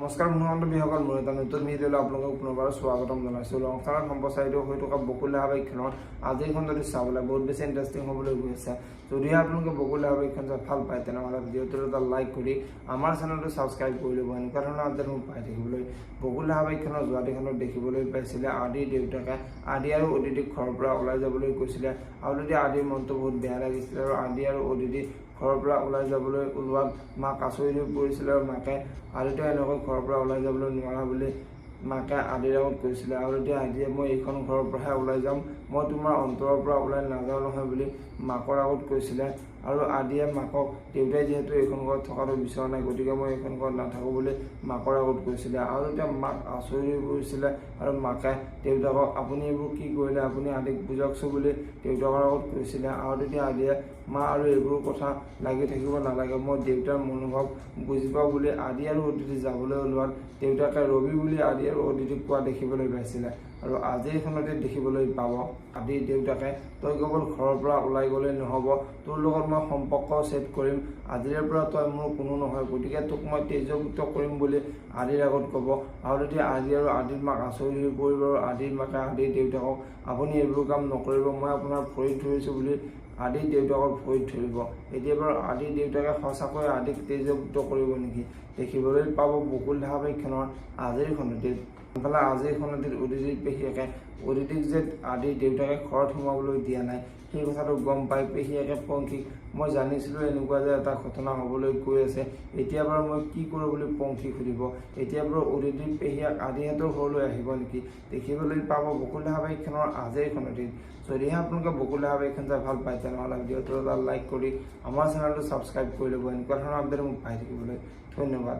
নমস্কাৰ বন্ধুসকল মই এটা নতুন ভিডিঅ'লৈ আপোনালোকক পুনৰবাৰ স্বাগতম জনাইছোঁ। লংচানত সম্প্ৰচাৰিত হৈ থকা বকুল ধাৰাবাহিকখনত আজিৰ খণ্ডটো চাবলৈ বহুত বেছি ইণ্টাৰেষ্টিং হ'বলৈ গৈ আছে। যদিহে আপোনালোকে বকুল ধাৰাবাহিকখন চাই ভাল পায় তেনেহ'লে ভিডিঅ'টো এটা লাইক কৰি আমাৰ চেনেলটো ছাবস্ক্ৰাইব কৰি ল'ব। এনেকুৱা ধৰণৰ আপডেট পাই থাকিবলৈ বকুল ধাৰাবাহিকখনৰ যোৱাদিখনত দেখিবলৈ পাইছিলে আদিৰ দেউতাকে আদি আৰু অদিতিক ঘৰৰ পৰা ওলাই যাবলৈ কৈছিলে আৰু তেতিয়া আদিৰ মনটো বহুত বেয়া লাগিছিলে আৰু আদি আৰু অদিতি ঘৰৰ পৰা ওলাই যাবলৈ ওলোৱাত মাক আচৰিত হৈ পৰিছিলে আৰু মাকে আদিতে এনেকৈ ঘৰৰ পৰা ওলাই যাবলৈ নোৱাৰা বুলি মাকে আদিৰ আগত কৈছিলে আৰু তেতিয়া আদিয়ে মই এইখন ঘৰৰ পৰাহে ওলাই যাম, মই তোমাৰ অন্তৰৰ পৰা ওলাই নাযাওঁ নহয় বুলি মাকৰ আগত কৈছিলে আৰু আদিয়ে মাকক দেউতাই যিহেতু এইখন ঘৰত থকাটো বিচৰা নাই গতিকে মই এইখন ঘৰত নাথাকোঁ বুলি মাকৰ আগত কৈছিলে আৰু তেতিয়া মাক আচৰিত হৈ পৰিছিলে আৰু মাকে দেউতাকক আপুনি এইবোৰ কি কৰিলে, আপুনি আদিক বুজাওকচোন বুলি দেউতাকৰ আগত কৈছিলে আৰু তেতিয়া আদিয়ে মা আৰু এইবোৰ কথা লাগি থাকিব নালাগে, মই দেউতাৰ মনোভাৱ বুজি পাওঁ বুলি আদি আৰু অদিতি যাবলৈ ওলোৱাত দেউতাকে ৰবি বুলি আদি আৰু অদিতিক কোৱা দেখিবলৈ পাইছিলে আৰু আজিৰ খনতে দেখিবলৈ পাব আদিৰ দেউতাকে তই কেৱল ঘৰৰ পৰা ওলাই গ'লে নহ'ব, তোৰ লগত মই সম্পৰ্ক ছেট কৰিম, আজিৰে পৰা তই মোৰ কোনো নহয় গতিকে তোক মই তেজভুক্ত কৰিম বুলি আদিৰ আগত ক'ব আৰু তেতিয়া আদি আৰু আদিৰ মাক আচৰিত হৈ পৰিব আৰু আদিৰ মাকে আদিৰ দেউতাকক আপুনি এইবোৰ কাম নকৰিব, মই আপোনাৰ ভৰিত ধৰিছোঁ বুলি আদিৰ দেউতাকক ভৰিত ধৰিব। এতিয়া বাৰু আদিৰ দেউতাকে সঁচাকৈ আদিক তেজভুক্ত কৰিব নেকি দেখিবলৈ পাব বকুল ধাৰাবাহিকখনৰ আজিৰ খণ্ডতে। ইফালে আজিৰ খণ্ডটিত অদিতিৰ পেহীয়েকে অদিতিক যে আদিৰ দেউতাকে ঘৰত সোমাবলৈ দিয়া নাই সেই কথাটো গম পাই পেহীয়েকে পংখীক মই জানিছিলোঁ এনেকুৱা যে এটা ঘটনা হ'বলৈ গৈ আছে, এতিয়া বাৰু মই কি কৰোঁ বুলি পংখীক সুধিব। এতিয়া বাৰু অদিতিৰ পেহীয়েক আদিহঁতৰ ঘৰলৈ আহিব নেকি দেখিবলৈ পাব বকুল ধাৰাবাহিকখনৰ আজিৰ খণ্ডটিত। যদিহে আপোনালোকে বকুল ধাৰাবাহিকখন চাই ভাল পায় তেনেহ'লে ভিডিঅ'টো এটা লাইক কৰি আমাৰ চেনেলটো ছাবস্ক্ৰাইব কৰি ল'ব। এনেকুৱা ধৰণৰ আপডেট মোক পাই থাকিবলৈ ধন্যবাদ।